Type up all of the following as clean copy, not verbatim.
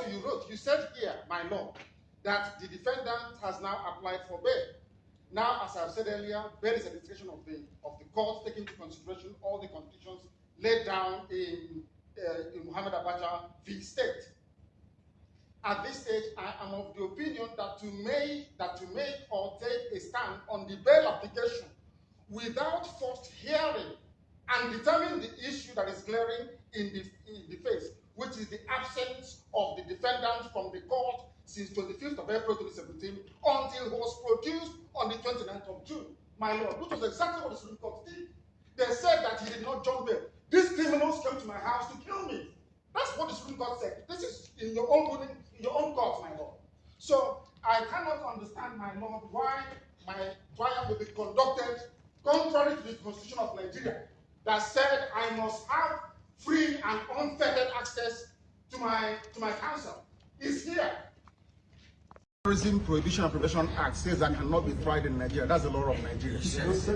what you wrote. You said here, my lord, that the defendant has now applied for bail. Now, as I've said earlier, bail is a discretion of the court, taking into consideration all the conditions laid down in Muhammad Abacha v. State. At this stage, I am of the opinion that to make or take a stand on the bail application without first hearing and determining the issue that is glaring in the face, which is the absence of the defendant from the court since 25th of April 2017 until he was produced on the 29th of June, my lord, which was exactly what the Supreme Court did. They said that he did not jump bail. These criminals came to my house to kill me. That's what the Supreme Court said. This is in your own ruling, in your own court, my lord. So I cannot understand, my lord, why my trial will be conducted contrary to the Constitution of Nigeria that said I must have free and unfettered access to my counsel. Is here. Terrorism Prohibition and Prevention Act says I cannot be tried in Nigeria. That's the law of Nigeria.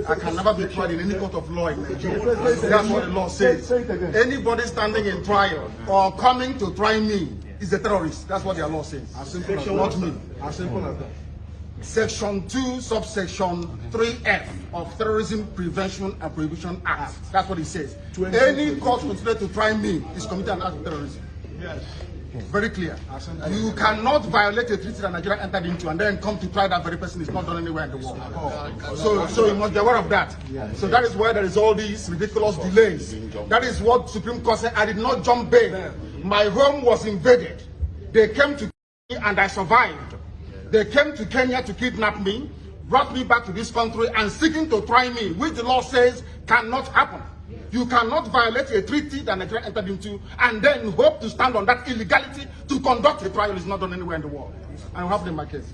I can never be tried in any court of law in Nigeria. That's what the law says. Anybody standing in trial or coming to try me is a terrorist. That's what their law says. Not me. As simple as that. Section 2, subsection 3F of Terrorism Prevention and Prohibition Act. That's what it says. Any court considered to try me is committed an act of terrorism. Yes. Very clear. You cannot violate a treaty that Nigeria entered into and then come to try that very person is not done anywhere in the world. So you must be aware of that. So that is why there is all these ridiculous delays. That is what Supreme Court said. I did not jump bail. My home was invaded. They came to me and I survived. They came to Kenya to kidnap me, brought me back to this country and seeking to try me, which the law says cannot happen. You cannot violate a treaty that Nigeria entered into and then hope to stand on that illegality to conduct a trial. Is not done anywhere in the world. I have in my case.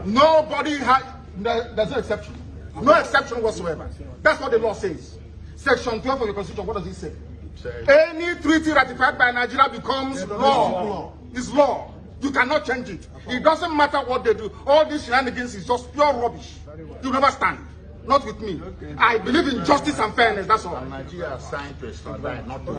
Nobody has, there's no exception. No exception whatsoever. That's what the law says. Section 12 of the Constitution, what does it say? Any treaty ratified by Nigeria becomes law. It's law. You cannot change it. It doesn't matter what they do. All these shenanigans is just pure rubbish. You never stand. Not with me. I believe in justice and fairness, that's all. Nigeria is signed to extradite, not to